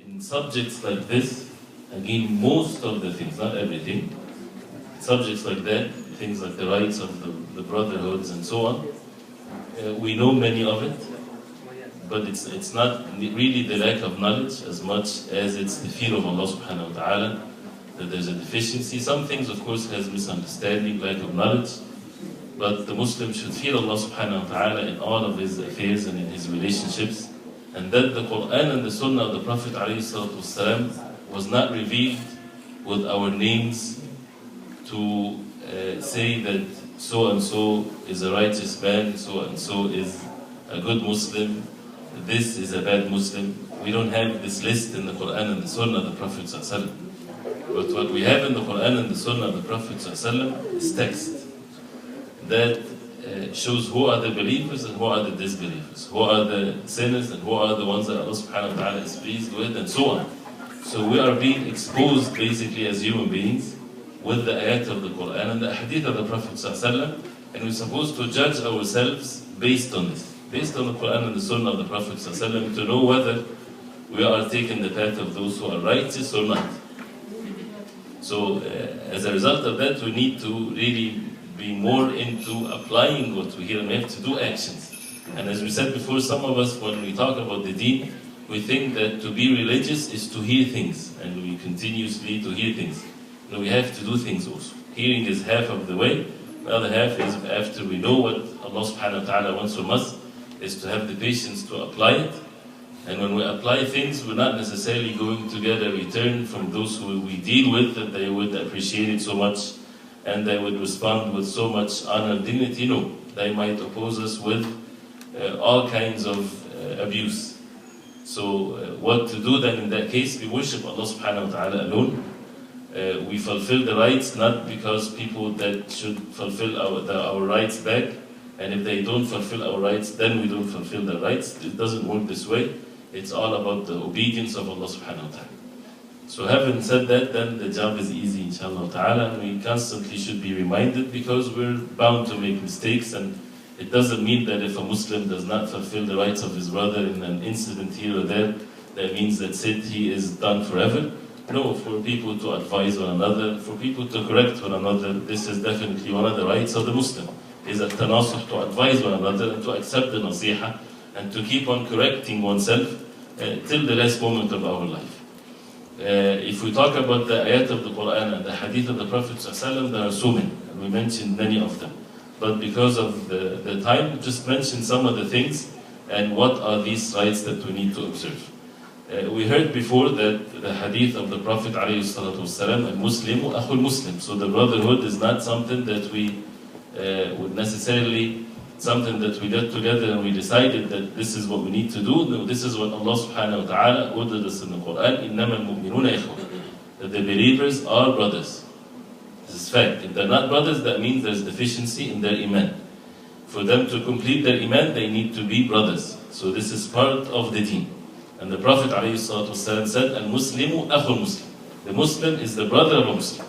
in subjects like this, again, most of the things, not everything, subjects like that, things like the rights of the brotherhoods and so on, we know many of it, but it's not really the lack of knowledge as much as it's the fear of Allah subhanahu wa ta'ala, that there's a deficiency. Some things, of course, has misunderstanding, lack of knowledge, but the Muslim should fear Allah subhanahu wa ta'ala in all of his affairs and in his relationships, and that the Quran and the Sunnah of the Prophet ﷺ was not revealed with our names to say that so and so is a righteous man, so and so is a good Muslim, this is a bad Muslim. We don't have this list in the Quran and the Sunnah of the Prophet ﷺ. But what we have in the Quran and the Sunnah of the Prophet ﷺ is text that shows who are the believers and who are the disbelievers, who are the sinners and who are the ones that Allah subhanahu wa ta'ala is pleased with, and so on. So we are being exposed basically as human beings with the ayat of the Quran and the hadith of the Prophet ﷺ, and we're supposed to judge ourselves based on this, based on the Quran and the Sunnah of the Prophet ﷺ, to know whether we are taking the path of those who are righteous or not. So as a result of that, we need to really be more into applying what we hear, and we have to do actions. And as we said before, some of us, when we talk about the deen, we think that to be religious is to hear things, and we continuously to hear things. No, we have to do things also. Hearing is half of the way. The other half is after we know what Allah subhanahu wa ta'ala wants from us, is to have the patience to apply it. And when we apply things, we're not necessarily going to get a return from those who we deal with, that they would appreciate it so much and they would respond with so much honor and dignity. No, they might oppose us with all kinds of abuse. So what to do then in that case? We worship Allah subhanahu wa ta'ala alone. We fulfill the rights not because people that should fulfill our rights back, and if they don't fulfill our rights, then we don't fulfill their rights. It doesn't work this way. It's all about the obedience of Allah subhanahu wa ta'ala. So having said that, then the job is easy, inshallah ta'ala, and we constantly should be reminded, because we're bound to make mistakes, and it doesn't mean that if a Muslim does not fulfill the rights of his brother in an incident here or there, that means that's it, he is done forever. No, for people to advise one another, for people to correct one another, this is definitely one of the rights of the Muslim, is a tanasuh, to advise one another and to accept the nasiha and to keep on correcting oneself till the last moment of our life. If we talk about the ayat of the Quran and the hadith of the Prophet ﷺ, there are so many, and we mentioned many of them. But because of the time, just mention some of the things and what are these rights that we need to observe. We heard before that the hadith of the Prophet ﷺ, al-Muslimu akhul Muslim. So the brotherhood is not something that we would necessarily, something that we got together and we decided that this is what we need to do. No, this is what Allah subhanahu wa ta'ala ordered us in the Quran. إِنَّمَا الْمُؤْمِنُونَ إِخْوَةٌ. That the believers are brothers. This is fact. If they're not brothers, that means there's deficiency in their iman. For them to complete their iman, they need to be brothers. So this is part of the deen. And the Prophet ﷺ said, Al-Muslimu akhul Muslim. The Muslim is the brother of a Muslim.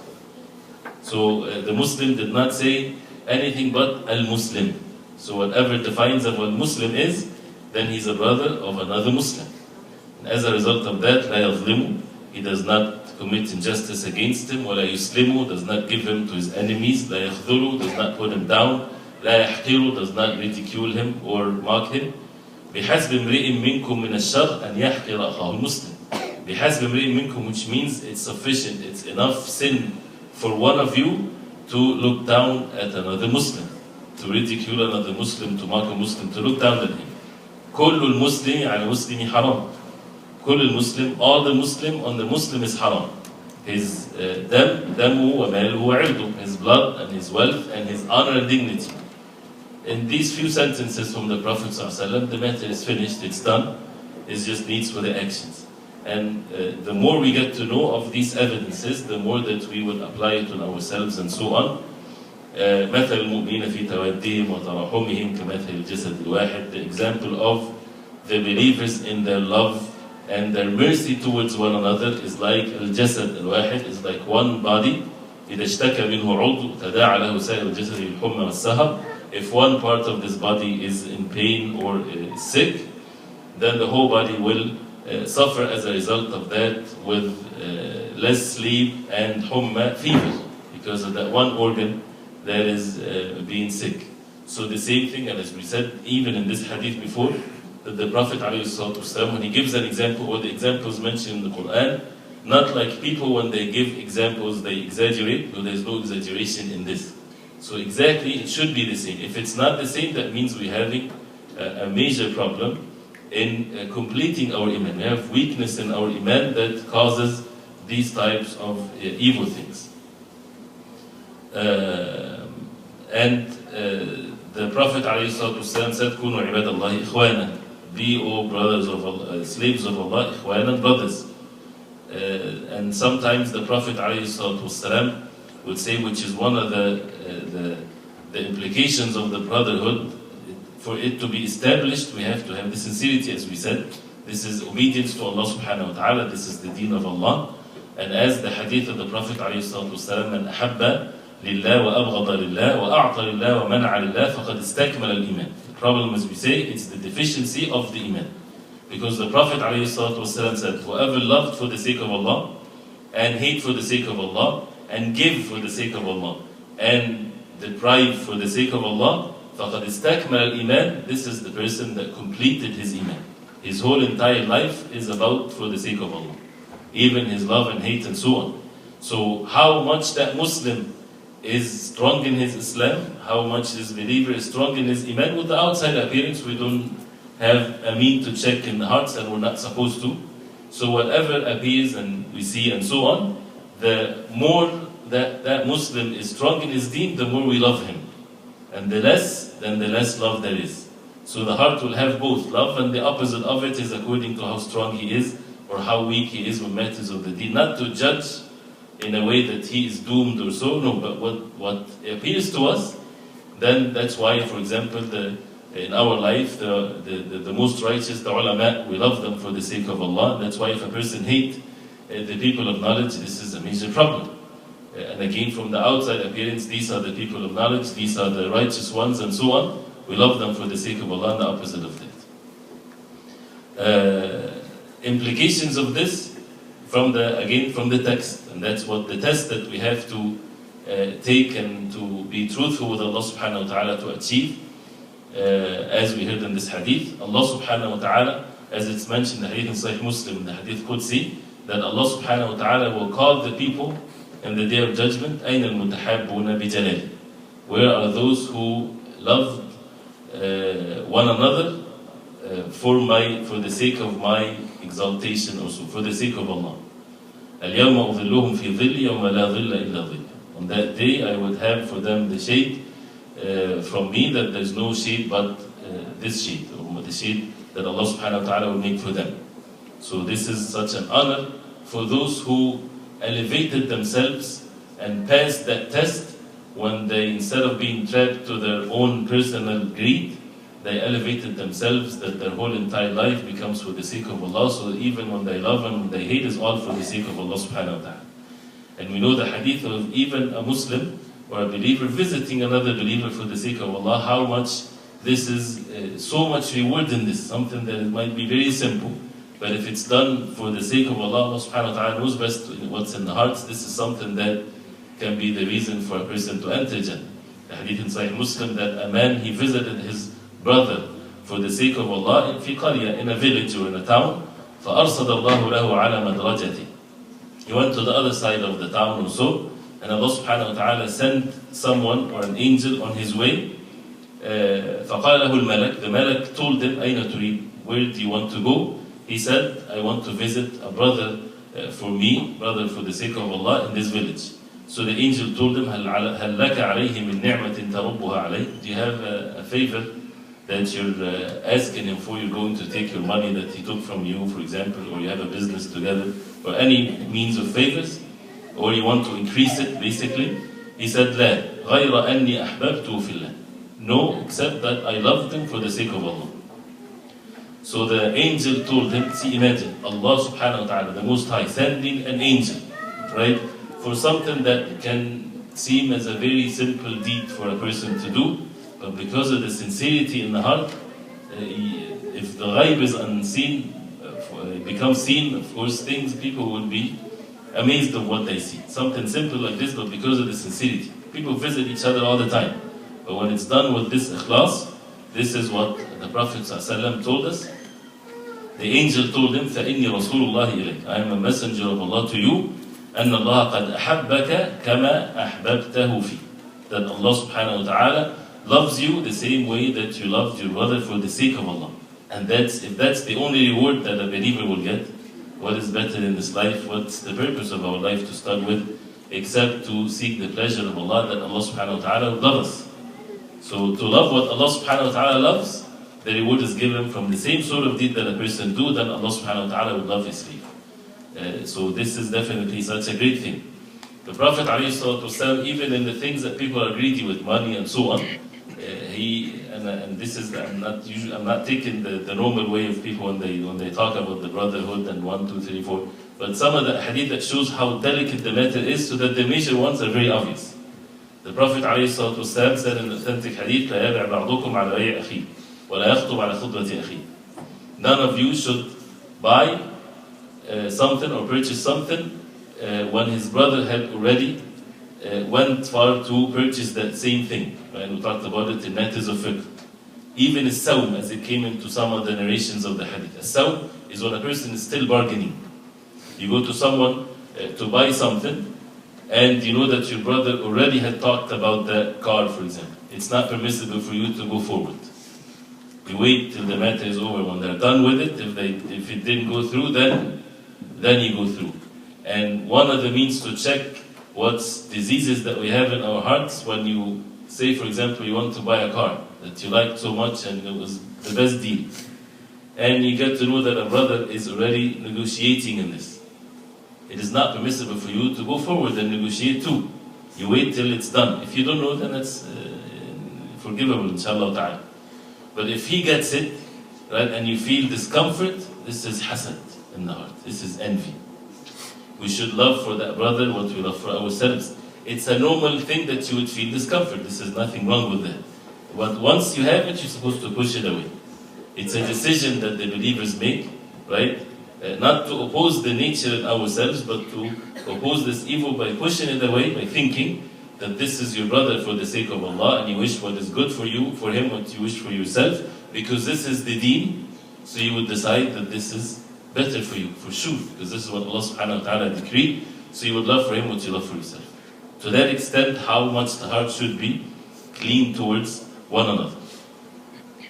So the Muslim did not say anything but Al-Muslim. So whatever defines of what Muslim is, then he's a brother of another Muslim. And as a result of that, لا يظلم, he does not commit injustice against him, ولا يسلم, does not give him to his enemies, لا يخذل, does not put him down, لا يحقر, does not ridicule him or mock him. بحسب امرئ منكم من الشر أن يحقر أخاه المسلم. بحسب امرئ منكم, which means it's sufficient, it's enough sin for one of you to look down at another Muslim, to ridicule another Muslim, to mock a Muslim, to look down at him. كل المسلم على المسلم حرام. كل المسلم, all the Muslim on the Muslim is haram. His دمه وماله وعرضه, his blood and his wealth and his honor and dignity. In these few sentences from the Prophet ﷺ, the matter is finished, it's done. It just needs for the actions. And the more we get to know of these evidences, the more that we will apply it on ourselves and so on. مثل المؤمنين في تودهم وتراحمهم كمثل الجسد الواحد. The example of the believers in their love and their mercy towards one another is like الجسد الواحد, is like one body. إذا اشتكى منه عضو تداعى له سائر الجسد بالحمى والسهر. If one part of this body is in pain or sick, then the whole body will suffer as a result of that with less sleep and humma, fever, because of that one organ that is being sick. So the same thing, and as we said, even in this hadith before, that the Prophet ﷺ, when he gives an example, or the examples mentioned in the Quran, not like people when they give examples, they exaggerate, but there's no exaggeration in this. So exactly, it should be the same. If it's not the same, that means we're having a major problem in completing our iman. We have weakness in our iman that causes these types of evil things. The Prophet ﷺ said, "Kunu ibadallahi ikhwana." Be, O brothers of Allah, slaves of Allah, ikhwana, brothers. And sometimes the Prophet ﷺ would say, which is one of the implications of the brotherhood, for it to be established, we have to have the sincerity, as we said. This is obedience to Allah subhanahu wa ta'ala, this is the deen of Allah. And as the hadith of the Prophet ﷺ, "Man ahabba lillah wa abghada lillah wa a'ta lillah wa man'a lillah faqad istakmala al-iman." The problem, as we say, it's the deficiency of the iman. Because the Prophet ﷺ said, whoever loved for the sake of Allah, and hate for the sake of Allah, and give for the sake of Allah, and deprive for the sake of Allah, فَقَدْ اسْتَكْمَلَ الْإِيمَانِ. This is the person that completed his iman. His whole entire life is about for the sake of Allah. Even his love and hate and so on. So how much that Muslim is strong in his Islam, how much this believer is strong in his iman, with the outside appearance we don't have a mean to check in the hearts, and we're not supposed to. So whatever appears and we see and so on, the more that Muslim is strong in his deen, the more we love him. And the less, then the less love there is. So the heart will have both love, and the opposite of it is according to how strong he is or how weak he is with matters of the deen. Not to judge in a way that he is doomed or so, no, but what appears to us, then that's why, for example, in our life, the most righteous, the ulama, we love them for the sake of Allah. That's why if a person hates the people of knowledge, this is a major problem. And again, from the outside appearance, these are the people of knowledge, these are the righteous ones, and so on. We love them for the sake of Allah, and the opposite of that. Implications of this, from the text, and that's what the test that we have to take and to be truthful with Allah subhanahu wa ta'ala to achieve. As we heard in this hadith, Allah subhanahu wa ta'ala, as it's mentioned in the hadith in Sahih Muslim, the hadith Qudsi, that Allah subhanahu wa ta'ala will call the people in the day of judgment, أَيْنَ الْمُتَحَابُّونَ بِجَلَالِ. Where are those who loved one another for the sake of my exaltation, also for the sake of Allah? الْيَوْمَ أُظِلُّهُمْ فِي ظِلِّ يَوْمَ لَا ظِلَّ إِلَّا ظِلِّ. On that day I would have for them the shade from me, that there's no shade but this shade, or the shade that Allah subhanahu wa ta'ala will make for them. So this is such an honor for those who elevated themselves and passed that test, when they, instead of being trapped to their own personal greed, they elevated themselves, that their whole entire life becomes for the sake of Allah. So even when they love and when they hate, is all for the sake of Allah subhanahu wa ta'ala. And we know the hadith of even a Muslim or a believer visiting another believer for the sake of Allah, how much this is so much reward in this, something that it might be very simple. But if it's done for the sake of Allah, Allah subhanahu wa ta'ala knows best what's in the hearts. This is something that can be the reason for a person to enter Jannah. The hadith in Sahih Muslim, that a man, he visited his brother for the sake of Allah in qarya, in a village or in a town. فَأَرْصَدَ اللَّهُ لَهُ عَلَى مَدْرَجَتِهِ. He went to the other side of the town or so, and Allah subhanahu wa ta'ala sent someone or an angel on his way. فَقَالَ لَهُ الْمَلَكِ. The Malak told him, أَيْنَ تُرِيد? Where do you want to go? He said, I want to visit a brother for me, brother for the sake of Allah, in this village. So the angel told him, هَلْ لَكَ عَلَيْهِ مِنْ نِعْمَةٍ تَرُبُّهَا عَلَيْهِ. Do you have a favor that you're asking him for? You're going to take your money that he took from you, for example, or you have a business together, or any means of favors, or you want to increase it, basically. He said, لَا غَيْرَ أَنِّي أَحْبَبْتُ فِي اللَّهِ. No, except that I loved him for the sake of Allah. So the angel told him, see, imagine, Allah subhanahu wa ta'ala, the Most High, sending an angel, right, for something that can seem as a very simple deed for a person to do, but because of the sincerity in the heart, if the ghaib is unseen it becomes seen, of course, people will be amazed of what they see. Something simple like this, but because of the sincerity. People visit each other all the time. But when it's done with this ikhlas, this is what the Prophet ﷺ told us. The angel told him, فَإِنِّي رَسُولُ اللَّهِ إِلَيْكَ, I am a messenger of Allah to you. أَنَّ اللَّهَ قَدْ أَحَبَّكَ كَمَا أَحْبَبْتَهُ فِي. That Allah subhanahu wa ta'ala loves you the same way that you loved your brother for the sake of Allah. And if that's the only reward that a believer will get, what is better in this life? What's the purpose of our life to start with, except to seek the pleasure of Allah, that Allah subhanahu wa ta'ala will love us. So to love what Allah subhanahu wa ta'ala loves, the reward is given from the same sort of deed that a person do, then Allah subhanahu wa ta'ala will love his slave. So this is definitely such a great thing. The Prophet ﷺ, even in the things that people are greedy with, money and so on, I'm not taking the normal way of people when they talk about the brotherhood and 1, 2, 3, 4, but some of the hadith that shows how delicate the matter is, so that the major ones are very obvious. The Prophet ﷺ said in the authentic hadith, لا يبع بعضكم على بيع أخيه ولا يخطب على خطبة أخيه. None of you should buy something or purchase something when his brother had already went far to purchase that same thing. And we talked about it in matters of fiqh. Even a sawm, as it came into some of the narrations of the hadith. A sawm is when a person is still bargaining. You go to someone to buy something, and you know that your brother already had talked about the car, for example. It's not permissible for you to go forward. You wait till the matter is over. When they're done with it, if it didn't go through, then you go through. And one of the means to check what's diseases that we have in our hearts, when you say, for example, you want to buy a car that you liked so much and it was the best deal, and you get to know that a brother is already negotiating in this. It is not permissible for you to go forward and negotiate too. You wait till it's done. If you don't know, then it's forgivable, inshallah ta'ala. But if he gets it, right, and you feel discomfort, this is hasad in the heart. This is envy. We should love for that brother what we love for ourselves. It's a normal thing that you would feel discomfort. This is nothing wrong with that. But once you have it, you're supposed to push it away. It's a decision that the believers make, right? Not to oppose the nature in ourselves, but to oppose this evil by pushing it away, by thinking that this is your brother for the sake of Allah, and you wish what is good for you, for him what you wish for yourself, because this is the deen, so you would decide that this is better for you, for sure, because this is what Allah subhanahu wa ta'ala decreed, so you would love for him what you love for yourself. To that extent, how much the heart should be clean towards one another.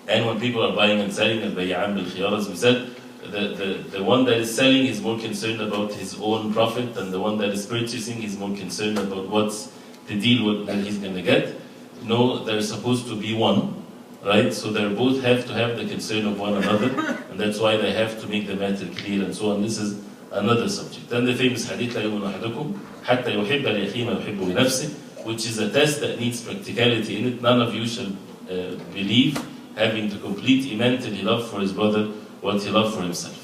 And when people are buying and selling, al-bay'an bil-khiyar, as we said, the one that is selling is more concerned about his own profit, and the one that is purchasing is more concerned about what's the deal that he's going to get. No, they're supposed to be one, right? So they both have to have the concern of one another, and that's why they have to make the matter clear and so on. This is another subject. Then the famous hadith, لا يؤمن أحدكم حتى يحب لأخيه ما يحب لنفسه, which is a test that needs practicality in it. None of you shall believe, having to complete iman, till he loved for his brother what he loved for himself.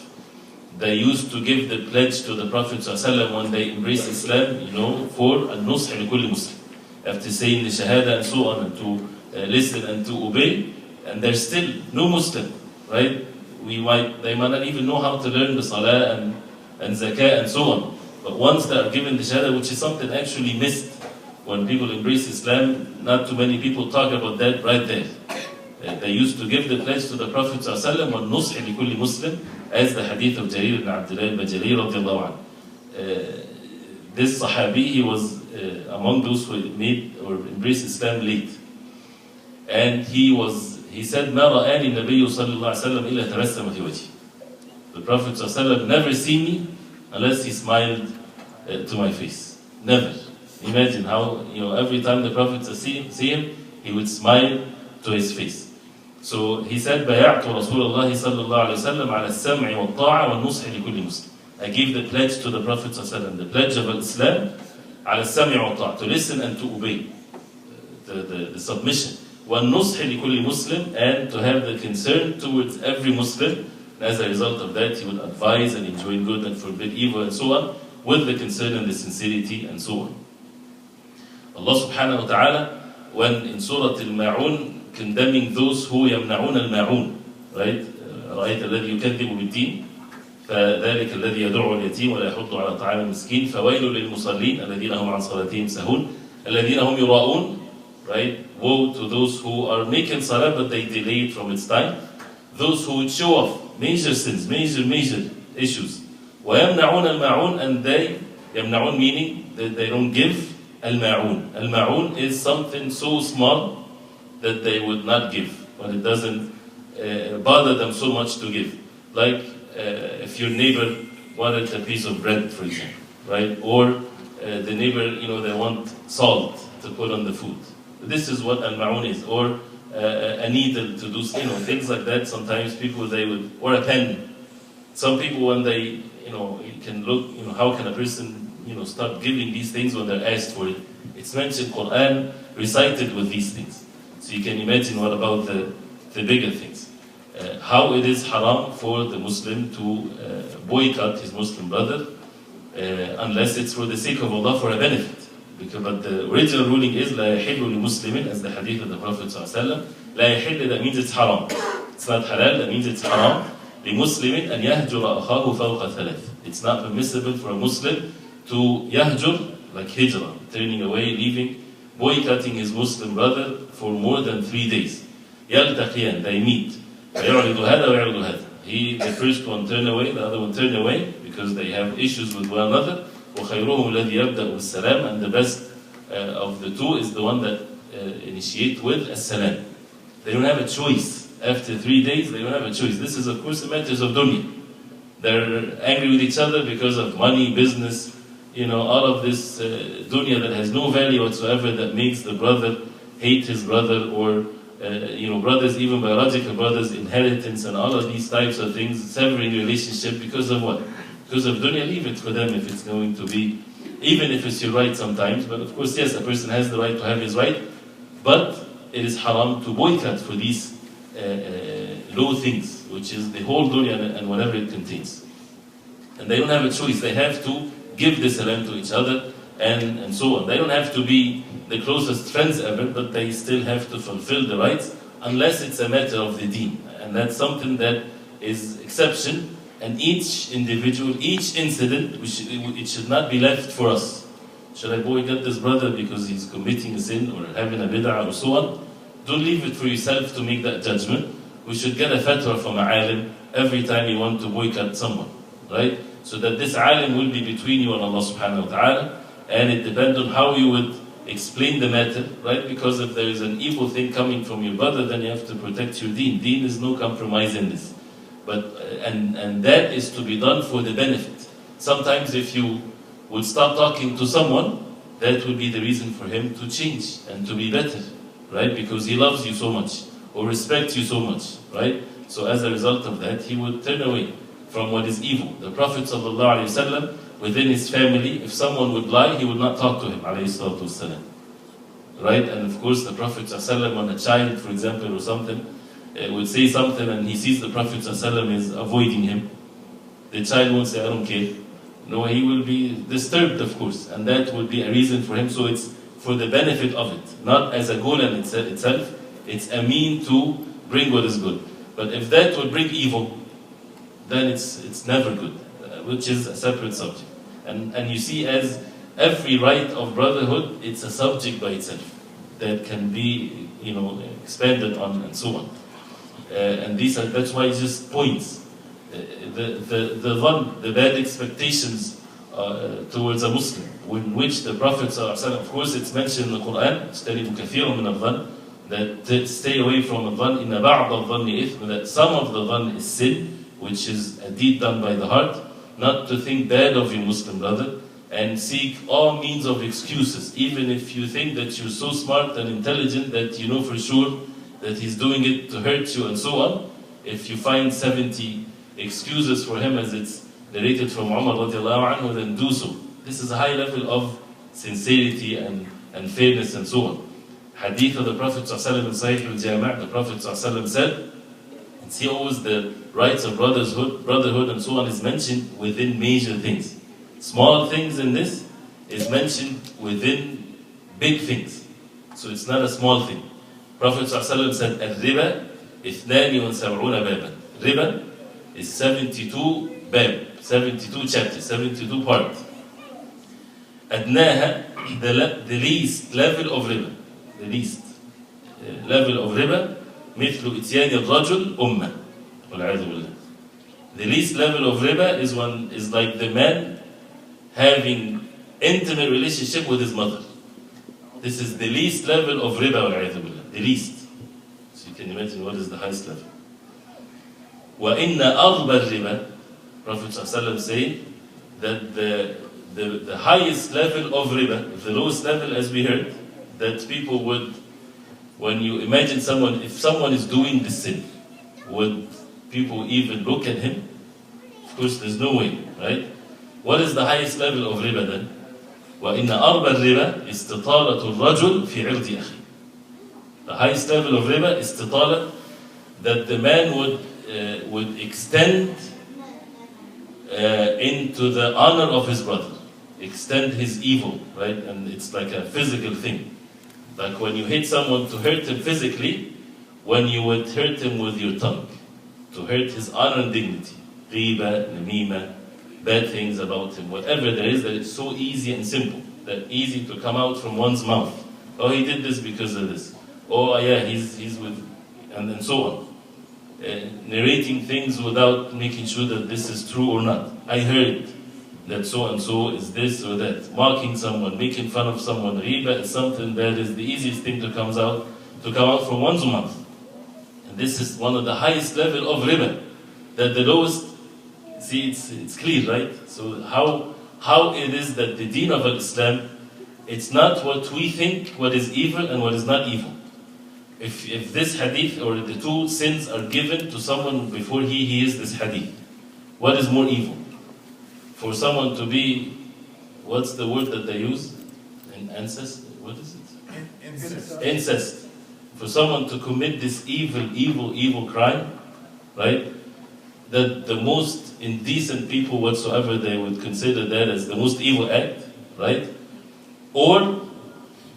They used to give the pledge to the Prophet ﷺ when they embraced Islam, for al-nush لكل Muslim. After saying the shahada and so on, and to listen and to obey, and there's still no Muslim, right? They might not even know how to learn the salah and zakah and so on. But once they are given the shahada, which is something actually missed when people embrace Islam, not too many people talk about that right there. They used to give the pledge to the Prophet ﷺ وَالنُّصْحِ لِكُلِّ Muslim, as the hadith of Jarir ibn Abdullah al-Bajali radiallahu anhu. This Sahabi, he was among those who made or embraced Islam late. And he said, مَا رَآنِ النَّبِيُّ صَلَّى اللَّهُ عَلَيْهِ وَسَلَّمَ إِلَّا تَبَسَّمَ فِي وَجْهِهِ. The Prophet ﷺ never seen me unless he smiled to my face. Never. Imagine how, every time the Prophet see him, he would smile to his face. So he said, بَيَعْتُ رَسُولَ اللَّهِ صَلَّى اللَّهُ عَلَيْهِ وسلم على السَّمْعِ وَالطَّاعَ وَالنُّصْحِ لِكُلِّ مُسْلِمٍ. I gave the pledge to the Prophet ﷺ, the pledge of Islam, على السَّمْعِ وَالطَّاعَ, to listen and to obey, the submission. وَالنُّصْحِ لِكُلِّ Muslim, and to have the concern towards every Muslim. As a result of that, he would advise and enjoin good and forbid evil and so on, with the concern and the sincerity and so on. Allah subhanahu wa ta'ala, when in Surah Al-Ma'un, condemning those who يمنعون الماعون, right? رأيت الذي يكذب بالدين فذلك الذي يدعو اليتيم ولا يحض على طعام المسكين فويل للمصلين الذين هم عن صلاتهم سهون الذين هم يراءون, right? Woe to those who are making salah but they delay it from its time. Those who would show off major sins, major issues. ويمنعون الماعون, and they, يمنعون meaning that they don't give الماعون. الماعون is something so small that they would not give, but it doesn't bother them so much to give. Like if your neighbor wanted a piece of bread, for example, right? Or the neighbor, they want salt to put on the food. This is what al-ma'un is. Or a needle to do, things like that. Sometimes people, they would, or a pen. Some people, when they, you can look, how can a person, start giving these things when they're asked for it? It's mentioned Quran recited with these things. So you can imagine what about the bigger things. How it is haram for the Muslim to boycott his Muslim brother unless it's for the sake of Allah, for a benefit. But the original ruling is لا يحل لمسلم, as the hadith of the Prophet ﷺ. لا يحل, that means it's haram. It's not halal, that means it's haram. لمسلم أن يهجر أخاه فوق ثلاث. It's not permissible for a Muslim to yahjur, like hijrah, turning away, leaving, boycotting his Muslim brother for more than 3 days. يلتقيان, they meet. فيعرض هذا ويعرض هذا. The first one turn away, the other one turn away, because they have issues with one another. وخيرهم الذي يبدأ بالسلام, and the best of the two is the one that initiate with السلام. They don't have a choice. After 3 days, they don't have a choice. This is, of course, matters of dunya. They're angry with each other because of money, business, all of this dunya that has no value whatsoever, that makes the brother hate his brother, or brothers, even biological brothers, inheritance and all of these types of things, severing relationship because of what? Because of dunya. Leave it for them if it's going to be, even if it's your right sometimes. But of course, yes, a person has the right to have his right, but it is haram to boycott for these low things, which is the whole dunya and whatever it contains. And they don't have a choice. They have to give the salam to each other and so on. They don't have to be the closest friends ever, but they still have to fulfill the rights, unless it's a matter of the deen. And that's something that is exception. And each individual, each incident, it should not be left for us. Should I boycott this brother because he's committing a sin or having a bid'ah or so on? Don't leave it for yourself to make that judgment. We should get a fatwa from an alim every time you want to boycott someone, right? So that this alim will be between you and Allah subhanahu wa ta'ala, and it depends on how you would explain the matter, right? Because if there is an evil thing coming from your brother, then you have to protect your deen. Deen is no compromise in this. But and that is to be done for the benefit. Sometimes if you would stop talking to someone, that would be the reason for him to change and to be better, right? Because he loves you so much or respects you so much, right? So as a result of that, he would turn away from what is evil. The Prophet ﷺ, within his family, if someone would lie, he would not talk to him, ﷺ. Right? And of course, the Prophet ﷺ, when a child, for example, or something, would say something and he sees the Prophet ﷺ is avoiding him, the child won't say, I don't care. No, he will be disturbed, of course, and that would be a reason for him. So it's for the benefit of it, not as a goal in itself. It's a mean to bring what is good. But if that would bring evil, then it's never good, which is a separate subject. And you see, as every right of brotherhood, it's a subject by itself that can be, expanded on and so on. And that's why it's just points. The bad expectations towards a Muslim, in which the Prophet ﷺ, of course it's mentioned in the Quran, اجتنبوا كثيرا من الظن, that stay away from الظن, إن بعض الظن إثم, that some of the dhann is sin, which is a deed done by the heart, not to think bad of your Muslim brother, and seek all means of excuses, even if you think that you're so smart and intelligent that you know for sure that he's doing it to hurt you and so on. If you find 70 excuses for him, as it's narrated from Umar radiallahu anhu, then do so. This is a high level of sincerity and fairness and so on. Hadith of the Prophet ﷺ in Sahih al-Jami', the Prophet ﷺ said, and see, always the rights of brotherhood and so on is mentioned within major things. Small things in this is mentioned within big things. So it's not a small thing. Prophet ﷺ said, الربا 72 بابا. Riba is 72 bab, 72 chapters, 72 parts. أدناها, the least level of riba, the least level of riba, مثل إتيان الرجل أمة والعياذ بالله. The least level of riba is like the man having intimate relationship with his mother. This is the least level of riba والعياذ بالله, the least. So you can imagine what is the highest level. وإن أغبى الربا, Prophet ﷺ saying that the highest level of riba, the lowest level as we heard, that people would, when you imagine someone, if someone is doing this sin, would people even look at him? Of course there's no way, right? What is the highest level of riba then? وَإِنَّ أَرْبَ الرِّبَا إِسْتِطَالَةُ الرَّجُلِ فِي عِرْضِ أَخِيهِ. The highest level of riba is istitala, that the man would extend into the honor of his brother, extend his evil, right? And it's like a physical thing. Like when you hit someone to hurt him physically, when you would hurt him with your tongue, to hurt his honor and dignity. Ghiba, namima, bad things about him, whatever there is that is so easy and simple, that easy to come out from one's mouth. Oh, he did this because of this. Oh, yeah, he's with, and so on. Narrating things without making sure that this is true or not. I heard that so and so is this or that. Mocking someone, making fun of someone. Riba is something that is the easiest thing to come out from one's mouth. And this is one of the highest level of riba. That the lowest, see, it's clear, right? So how it is that the deen of Islam, it's not what we think, what is evil and what is not evil. If this hadith or the two sins are given to someone before he hears this hadith, what is more evil? For someone to be, what's the word that they use? Incest? What is it? Incest. Incest. For someone to commit this evil crime, right? That the most indecent people whatsoever, they would consider that as the most evil act, right? Or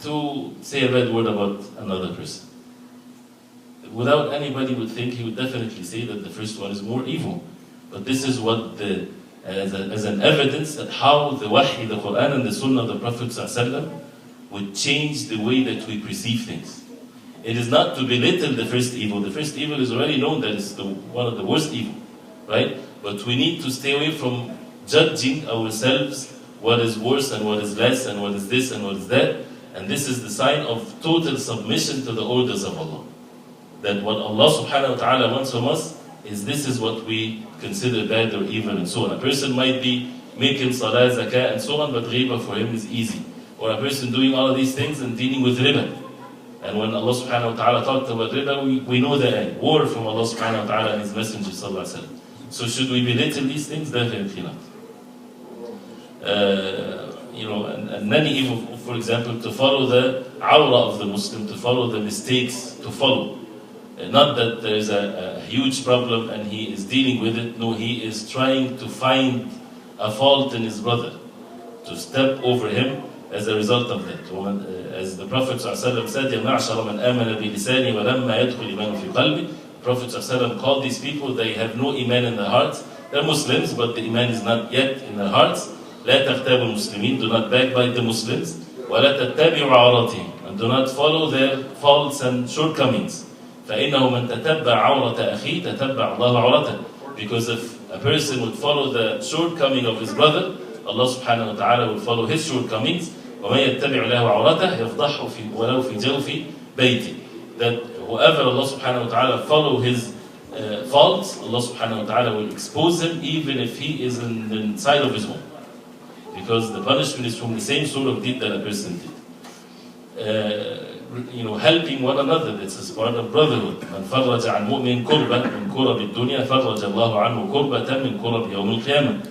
to say a bad word about another person. Without anybody would think, he would definitely say that the first one is more evil. But this is what as an evidence that how the wahy, the Quran and the Sunnah of the Prophet ﷺ would change the way that we perceive things. It is not to belittle the first evil. The first evil is already known that it's one of the worst evil, right? But we need to stay away from judging ourselves what is worse and what is less and what is this and what is that. And this is the sign of total submission to the orders of Allah. That what Allah subhanahu wa ta'ala wants from us is this is what we consider bad or evil and so on. A person might be making salah, zakah and so on, but riba for him is easy. Or a person doing all of these things and dealing with riba. And when Allah subhanahu wa ta'ala talked about riba, we know that war from Allah subhanahu wa ta'ala and His Messenger sallallahu alayhi wa sallam. So should we belittle these things? Definitely not. And many even, for example, to follow the awra of the Muslim, to follow the mistakes, to follow. Not that there is a huge problem and he is dealing with it. No, he is trying to find a fault in his brother, to step over him as a result of that. As the Prophet ﷺ said, يَا مَعْشَرَ مَنْ آمَنَ بِلِسَانِي وَلَمَّا يَدْخُلِ إِيمَانُ فِي قَلْبِ. The Prophet ﷺ called these people, they have no iman in their hearts. They're Muslims, but the iman is not yet in their hearts. لا تغتابوا المسلمين, do not backbite the Muslims. وَلَا تَتَّبِعُوا عَوْرَاتِهِمْ, and do not follow their faults and shortcomings. فَإِنَّهُ مَنْ تَتَبَّعَ عَوْرَةَ أَخِيهِ تَتَبَّعَ اللَّهُ عَوْرَتَهُ. Because if a person would follow the shortcoming of his brother, Allah subhanahu wa ta'ala will follow his shortcomings. وَمَنْ يَتَّبِعُ لَهُ عَوْرَتَهُ يَفْضَحُ وَلَوْ فِي جَوْفِ بَيْتِهِ. That whoever Allah subhanahu wa ta'ala follow his faults, Allah subhanahu wa ta'ala will expose him even if he is inside of his home. Because the punishment is from the same sort of deed that a person did. Helping one another, this is part of brotherhood. من فرج عن مؤمن كربة من كرب الدنيا فرج الله عنه كربة من كرب يوم القيامة.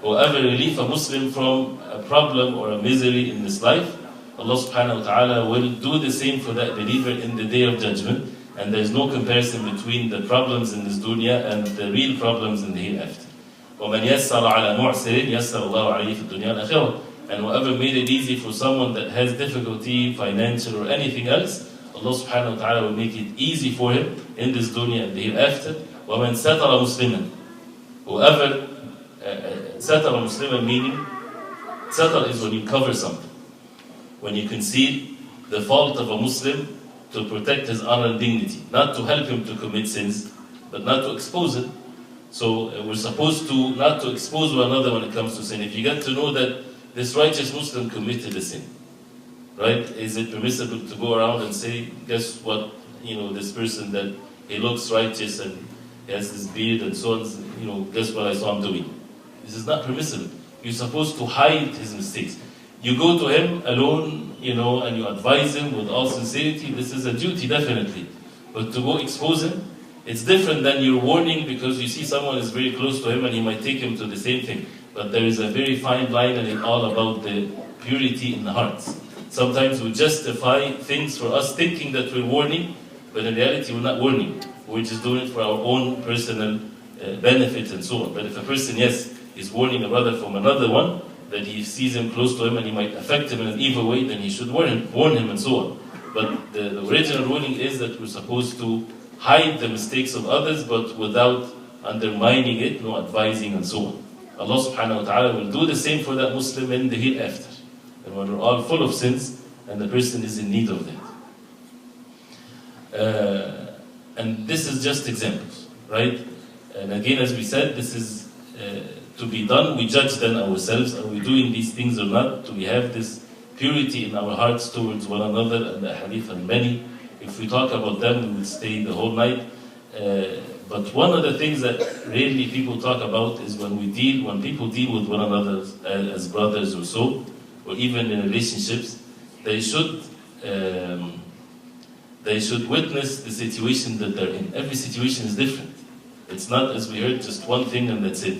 Whoever relieve a Muslim from a problem or a misery in this life, Allah subhanahu wa ta'ala will do the same for that believer in the day of judgment. And there is no comparison between the problems in this dunya and the real problems in the hereafter. وَمَنْ يَسَّرَ عَلَى مُعْسِرٍ يَسَّرَ اللَّهُ عَلَيْهِ فِي الدُّنْيَا وَالْآخِرَةِ. And whoever made it easy for someone that has difficulty, financial or anything else, Allah subhanahu wa ta'ala will make it easy for him in this dunya and the hereafter. وَمَنْ سَتَرَ مُسْلِمًا. Whoever Satara Muslima meaning, satara is when you cover something, when you conceal the fault of a Muslim to protect his honor and dignity, not to help him to commit sins, but not to expose it. So we're supposed to not to expose one another when it comes to sin. If you get to know that this righteous Muslim committed a sin, right? Is it permissible to go around and say, guess what, this person that he looks righteous and he has this beard and so on, guess what I saw him doing? This is not permissible. You're supposed to hide his mistakes. You go to him alone, and you advise him with all sincerity. This is a duty, definitely. But to go expose him, it's different than you're warning because you see someone is very close to him and he might take him to the same thing. But there is a very fine line, and it's all about the purity in the hearts. Sometimes we justify things for us thinking that we're warning, but in reality we're not warning. We're just doing it for our own personal benefit and so on. But if a person, yes, is warning a brother from another one, that he sees him close to him and he might affect him in an evil way, then he should warn him and so on. But the original ruling is that we're supposed to hide the mistakes of others, but without undermining it, advising and so on. Allah subhanahu wa ta'ala will do the same for that Muslim in the hereafter. And when we're all full of sins, and the person is in need of that. And this is just examples, right? And again, as we said, this is to be done. We judge then ourselves, are we doing these things or not? Do we have this purity in our hearts towards one another? And the hadith are many. If we talk about them, we will stay the whole night. But one of the things that rarely people talk about is when people deal with one another as brothers or so, or even in relationships, they should witness the situation that they're in. Every situation is different. It's not, as we heard, just one thing and that's it.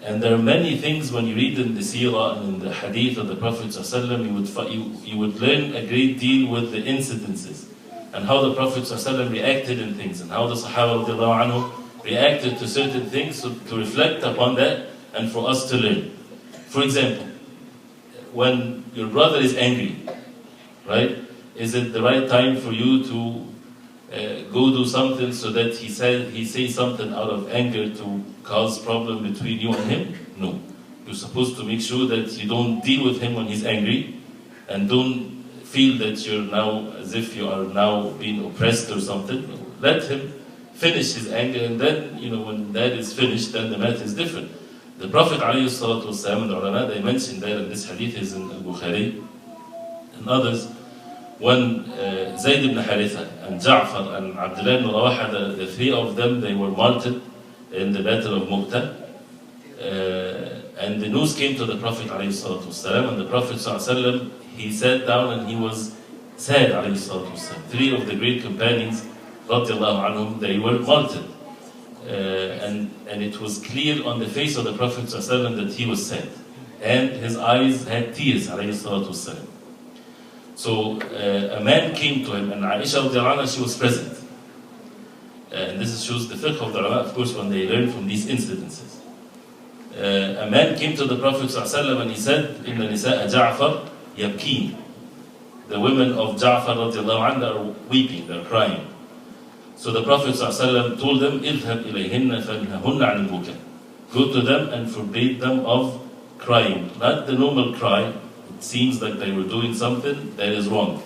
And there are many things when you read in the seerah and in the hadith of the Prophet ﷺ, you would learn a great deal with the incidences and how the Prophet ﷺ reacted in things and how the Sahaba radiallahu anhu reacted to certain things, so to reflect upon that and for us to learn. For example, when your brother is angry, right? Is it the right time for you to go do something so that he says something out of anger to cause problem between you and him? No. You're supposed to make sure that you don't deal with him when he's angry, and don't feel that you're now as if you are now being oppressed or something. Let him finish his anger, and then when that is finished, then the matter is different. The Prophet ﷺ and the ulama, they mentioned there, and this hadith is in Bukhari and others, when Zayd ibn Haritha and Ja'far and Abdullah ibn Rawaha, the three of them, they were martyred in the battle of Mu'tah. And the news came to the Prophet ﷺ, and the Prophet ﷺ, he sat down and he was sad ﷺ. Three of the great companions, radiallahu anhum, they were martyred. And it was clear on the face of the Prophet ﷺ that he was sad. And his eyes had tears ﷺ. So a man came to him, and Aisha radiallahu anha, she was present. And this shows the fiqh of the ulama, of course, when they learn from these incidences. A man came to the Prophet ﷺ and he said, Inna nisa'a Ja'far yabkeen. The women of Ja'far radiallahu anha are weeping, they're crying. So the Prophet ﷺ told them, اذهب إليهن فانههن عن البكاء. Go to them and forbid them of crying. Not the normal cry. It seems like they were doing something that is wrong.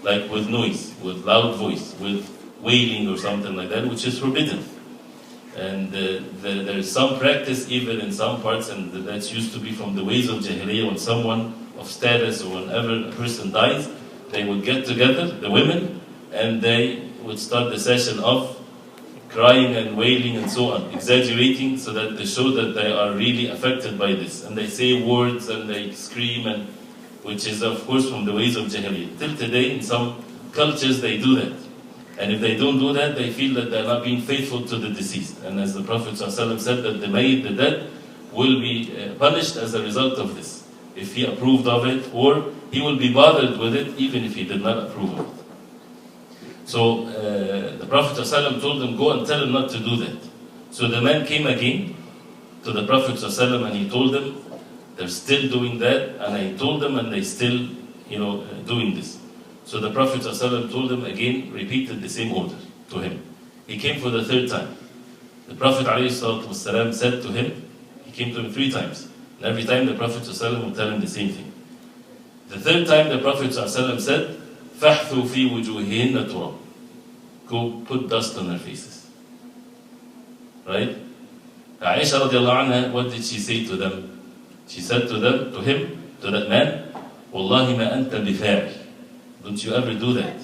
Like with noise, with loud voice, with wailing or something like that, which is forbidden. And there is some practice even in some parts, and that's used to be from the ways of Jahiliyyah. When someone of status or whenever a person dies, they would get together, the women, and they would start the session of crying and wailing and so on, exaggerating so that they show that they are really affected by this. And they say words and they scream, and which is of course from the ways of Jahiliyyah. Till today in some cultures they do that. And if they don't do that, they feel that they're not being faithful to the deceased. And as the Prophet ﷺ said, that the mayyit, the dead, will be punished as a result of this. If he approved of it, or he will be bothered with it even if he did not approve of it. So the Prophet ﷺ told them, go and tell him not to do that. So the man came again to the Prophet ﷺ and he told them, they're still doing that, and I told them and they still doing this. So the Prophet ﷺ told them again, repeated the same order to him. He came for the third time. The Prophet ﷺ said to him, He came to him 3 times. And every time the Prophet ﷺ would tell him the same thing. The 3rd time the Prophet ﷺ said, فَحْثُوا فِي وُجُوهِهِنَّ تُرَابٍ. Go put dust on their faces. Right? Aisha radiallahu anha, what did she say to them? She said to him, to that man, Wallahi ma anta bifa'il. Don't you ever do that.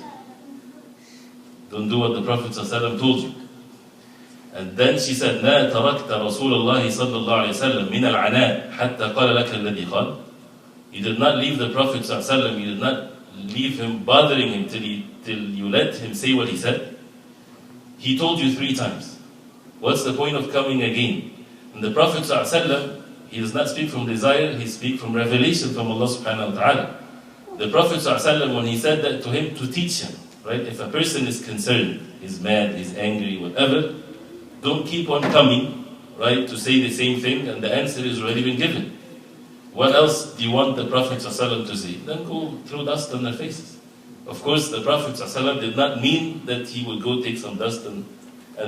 Don't do what the Prophet ﷺ told you. And then she said, لا تركت رسول الله صلى الله عليه وسلم من العناء حتى قال لك الذي قال. You did not leave the Prophet ﷺ, you did not leave him, bothering him till you let him say what he said. He told you 3 times. What's the point of coming again? And the Prophet ﷺ, he does not speak from desire, he speaks from revelation from Allah subhanahu wa ta'ala. The Prophet ﷺ, when he said that to him, to teach him, right? If a person is concerned, he's mad, he's angry, whatever, don't keep on coming, right, to say the same thing, and the answer has already been given. What else do you want the Prophet ﷺ to say? Then go throw dust on their faces. Of course, the Prophet ﷺ did not mean that he would go take some dust and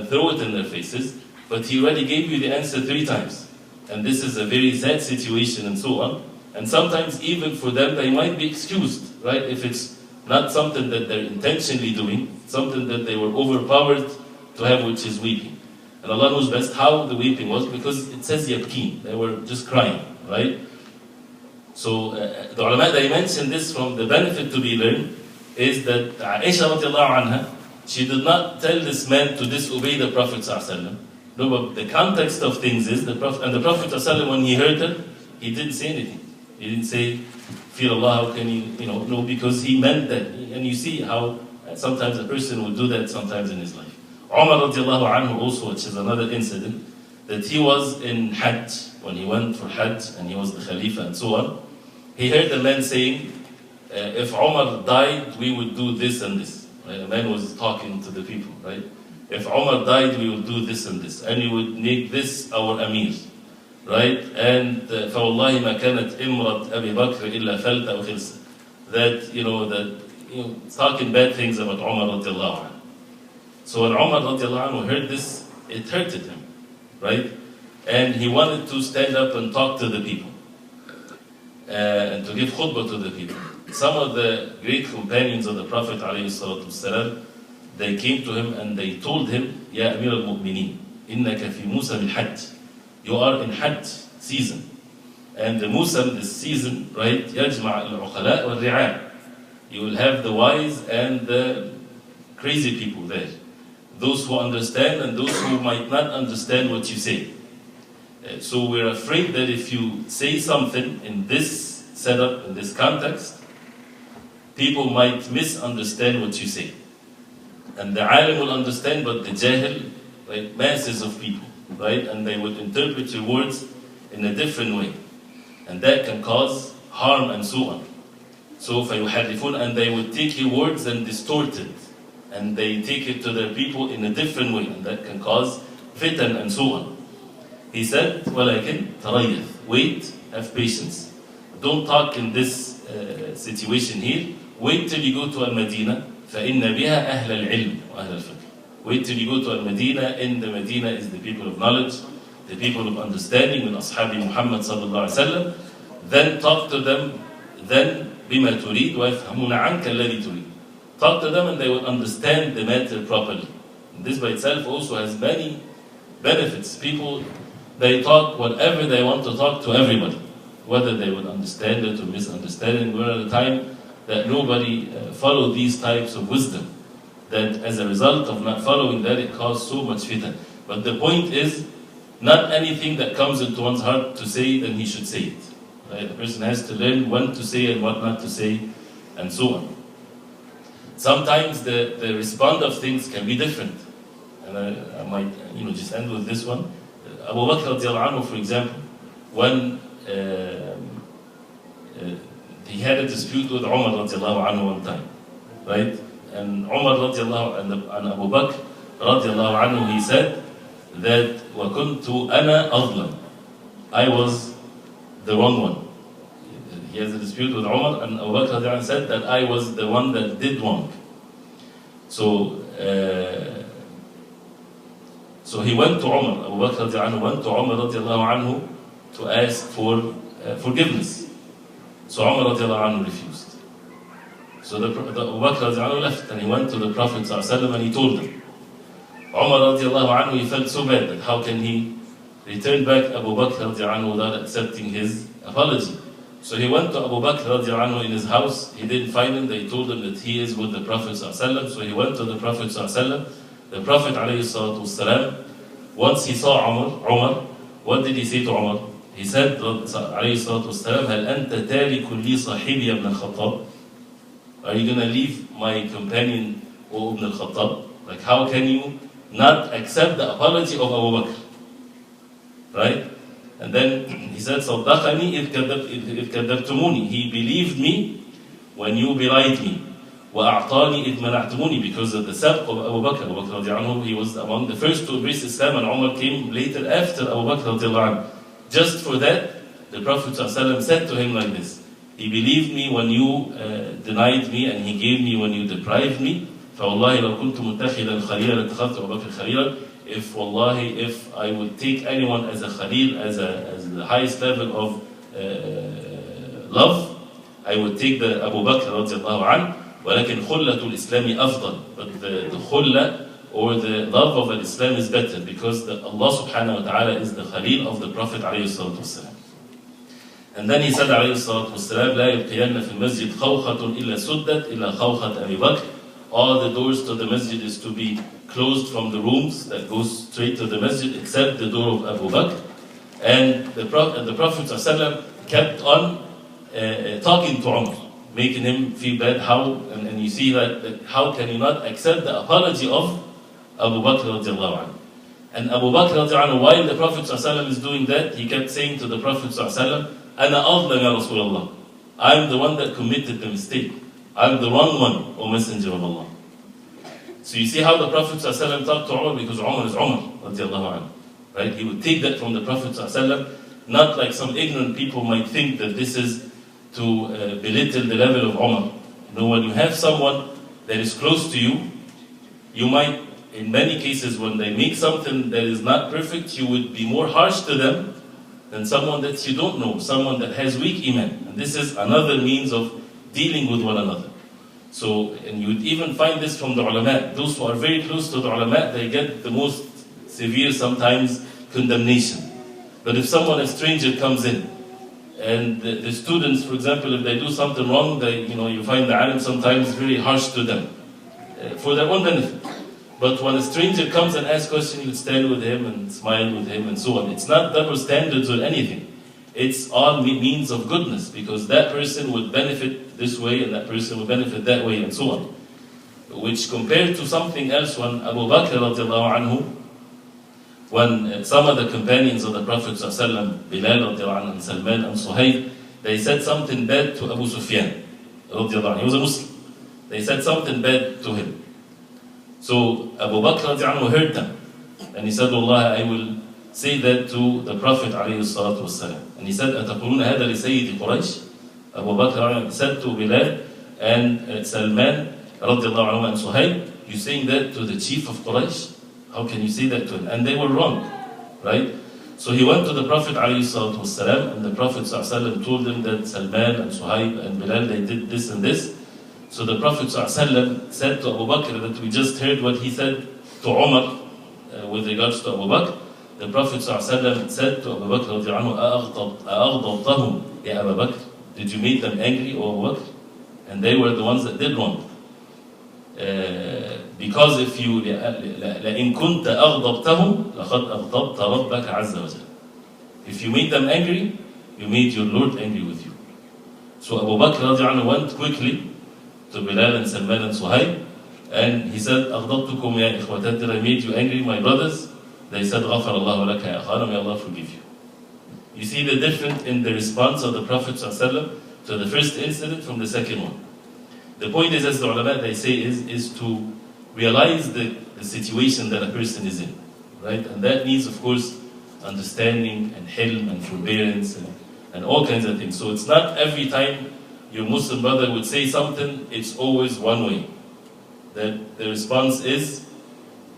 throw it in their faces, but he already gave you the answer 3 times. And this is a very sad situation and so on. And sometimes even for them, they might be excused, right? If it's not something that they're intentionally doing, something that they were overpowered to have, which is weeping. And Allah knows best how the weeping was, because it says yabkeen, they were just crying, right? So the ulama, they mentioned this from the benefit to be learned, is that Aisha radiallahu anha, she did not tell this man to disobey the Prophet ﷺ. No, but the context of things is, the Prophet ﷺ, when he heard it, he didn't say anything. He didn't say, fear Allah, how can you know, no, because he meant that. And you see how sometimes a person would do that sometimes in his life. Umar radiallahu anhu also, which is another incident, that he was in Hajj, when he went for Hajj, and he was the Khalifa and so on. He heard a man saying, if Umar died, we would do this and this. Right? A man was talking to the people, right? If Umar died, we would do this and this. And we would make this our Amir. Right? And فَوَاللَّهِ مَا كَانَتْ إِمْرَةْ أَبِي بَكْرِ إِلَّا فَلْتَ أَوْ خِلْسَ. That, talking bad things about Umar radiallahu anhu. So when Umar radiallahu anhu heard this, it hurted him, right? And he wanted to stand up and talk to the people, and to give khutbah to the people. Some of the great companions of the Prophet ﷺ, they came to him and they told him, Ya Amir al-Mu'mineen, innaka fi Musam al-Hajj. You are in Hajj season. And the Musam, this season, right, يجمع العقلاء والرعاء. You will have the wise and the crazy people there. Those who understand and those who might not understand what you say. So we're afraid that if you say something in this setup, in this context, people might misunderstand what you say. And the alim will understand, but the jahil, right, masses of people, right, and they would interpret your words in a different way. And that can cause harm and so on. So فَيُحَرِّفُونَ, and they would take your words and distort it. And they take it to their people in a different way, and that can cause fitan and so on. He said, وَلَكِنْ تَرَيَّث, wait, have patience. Don't talk in this situation here. Wait till you go to Al-Madinah, فَإِنَّ بِهَا أَهْلَ الْعِلْمِ وَأَهْلَ الْفِقْهِ. Wait till you go to Al-Madinah. In the Medina is the people of knowledge, the people of understanding, with Ashabi Muhammad sallallahu alaihi wasallam. Then talk to them, then بِمَا تُرِيد وَيَفْهَمُونَ عَنْكَ الَّذِي تُرِيد. Talk to them and they will understand the matter properly. And this by itself also has many benefits. People, they talk whatever they want to talk to everybody, whether they would understand it or misunderstand it. We're at a time that nobody followed these types of wisdom, that as a result of not following that, it caused so much fitan. But the point is, not anything that comes into one's heart to say, then he should say it. Right? The person has to learn when to say and what not to say, and so on. Sometimes the respond of things can be different. And I might just end with this one. Abu Bakr radiallahu anhu, for example, when he had a dispute with Umar radiallahu anhu one time, right? And Umar radiallahu and Abu Bakr radiallahu anhu, he said that وَكُنْتُ أَنَا أَظْلَمُ, I was the wrong one. He has a dispute with Umar, and Abu Bakr radiallahu anhu said that I was the one that did wrong. So he went to Umar, Abu Bakr radiallahu anhu went to Umar radiallahu anhu, to ask for forgiveness. So Umar radiallahu anhu refused. So the Abu Bakr radiallahu anhu left and he went to the Prophet ﷺ and he told him. Umar radiallahu anhu, he felt so bad that how can he return back Abu Bakr radiallahu anhu without accepting his apology. So he went to Abu Bakr radiallahu anhu in his house. He didn't find him. They told him that he is with the Prophet ﷺ. So he went to the Prophet ﷺ. The Prophet ﷺ, once he saw Umar, what did he say to Umar? He said ﷺ, هل أنت تارك لي صاحبي ابن الخطاب? Are you going to leave my companion, O Ibn al-Khattab? Like, how can you not accept the apology of Abu Bakr? Right? And then he said, صدقني إذ كذبتموني. He believed me when you belied me. وأعطاني إذ منعتموني. Because of the sabq of Abu Bakr. Abu Bakr radiallahu anhu, he was among the first to embrace Islam, and Umar came later after Abu Bakr radiallahu anhu. Just for that, the Prophet ﷺ said to him like this: he believed me when you denied me, and he gave me when you deprived me. فوالله لو كنت متخذا خليلا لاتخذت أبو بكر خليلا. If I would take anyone as a khalil, as the highest level of love, I would take the Abu Bakr radiallahu anhu. ولكن خلة الإسلام أفضل. But the khulla, or the love of Islam, is better, because Allah subhanahu wa ta'ala is the khalil of the Prophet alayhi salatu wasalam. And then he said alayhi salatu wasalam, لا يبقين في المسجد خوخة إلا سدت إلا خوخة أبي بكر. All the doors to the masjid is to be closed from the rooms that goes straight to the masjid, except the door of Abu Bakr. And the Prophet ﷺ kept on talking to Umar, making him feel bad. And you see that how can you not accept the apology of Abu Bakr radiallahu anhu? And Abu Bakr radiallahu anhu, while the Prophet ﷺ is doing that, he kept saying to the Prophet ﷺ, أنا أظلم يا رسول الله. I'm the one that committed the mistake. I'm the wrong one, O Messenger of Allah. So you see how the Prophet ﷺ talked to Umar, because Umar is Umar radiallahu anhu. Right? He would take that from the Prophet ﷺ, not like some ignorant people might think that this is to belittle the level of Umar. You know, when you have someone that is close to you, you might, in many cases, when they make something that is not perfect, you would be more harsh to them than someone that you don't know, someone that has weak iman. And this is another means of dealing with one another. So, and you would even find this from the ulama. Those who are very close to the ulama, they get the most severe, sometimes, condemnation. But if someone, a stranger, comes in, and the students, for example, if they do something wrong, you find the alim sometimes very harsh to them, for their own benefit. But when a stranger comes and asks questions, you stand with him and smile with him and so on. It's not double standards or anything. It's all means of goodness, because that person would benefit this way and that person would benefit that way and so on. Which, compared to something else, when Abu Bakr radiallahu anhu, when some of the companions of the Prophet ﷺ, Bilal radiallahu anhu, and Salman and Suhaib, they said something bad to Abu Sufyan radiallahu anhu. He was a Muslim. They said something bad to him. So Abu Bakr radiallahu anhu heard them, and he said, Wallah, I will say that to the Prophet alayhi salatu wasalam. And he said, أَتَقُولُونَ هَذَا لِسَيِّدِ قُرَيْشِ. Abu Bakr said to Bilal and Salman radiallahu anhu and Suhaib, you saying that to the chief of Quraysh? How can you say that to him? And they were wrong, right? So he went to the Prophet alayhi salatu wasalam, and the Prophet ﷺ told him that Salman and Suhaib and Bilal, they did this and this. So the Prophet ﷺ said to Abu Bakr that we just heard what he said to Umar with regards to Abu Bakr. The Prophet ﷺ said to Abu Bakr أَأَغْضَبْتَهُمْ يَا أَبَا بَكْرِ. Did you make them angry, O Abu Bakr? And they were the ones that did wrong. Because if you لَإِن كُنْتَ أَغْضَبْتَهُمْ لَقَدْ أَغْضَبْتَ رَبَّكَ عَزَّ وَجَلَّ. If you made them angry, you made your Lord angry with you. So Abu Bakr radiallahu anhu went quickly to Bilal and Salman and Suhaib, and he said, أَغْضَبْتُكُمْ يَا إِخْوَتَاتِ. Did I made you angry, my brothers? They said, غَفَرَ اللَّهُ لَكَ يَا أَخَانَ. May Allah forgive you. You see the difference in the response of the Prophet ﷺ to the first incident from the second one. The point is, as the ulama, they say, is to realize the situation that a person is in, right? And that needs, of course, understanding and hilm and forbearance and all kinds of things. So it's not every time your Muslim brother would say something, it's always one way. That the response is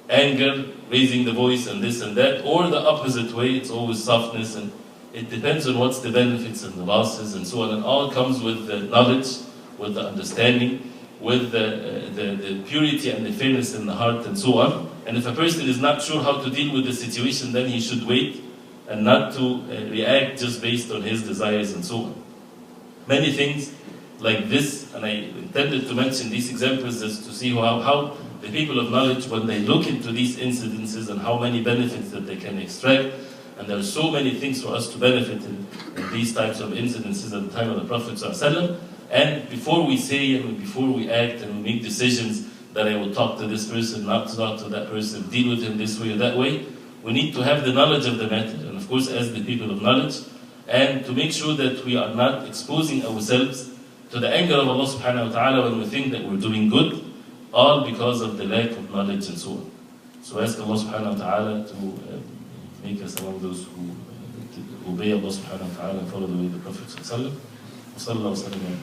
anger, raising the voice and this and that, or the opposite way, it's always softness. And It depends on what's the benefits and the losses and so on, and all comes with the knowledge, with the understanding, with the purity and the fairness in the heart and so on. And if a person is not sure how to deal with the situation, then he should wait and not to react just based on his desires and so on. Many things like this, and I intended to mention these examples just to see how the people of knowledge, when they look into these incidences and how many benefits that they can extract, and there are so many things for us to benefit in these types of incidences at the time of the Prophet ﷺ. And before we say and before we act and we make decisions that I will talk to this person, not to talk to that person, deal with him this way or that way, we need to have the knowledge of the matter, and of course as the people of knowledge, and to make sure that we are not exposing ourselves to the anger of Allah subhanahu wa ta'ala when we think that we're doing good, all because of the lack of knowledge and so on. So ask Allah subhanahu wa ta'ala to make us among those who obey Allah subhanahu wa ta'ala and follow the way of the Prophet sallallahu alaihi wasallam.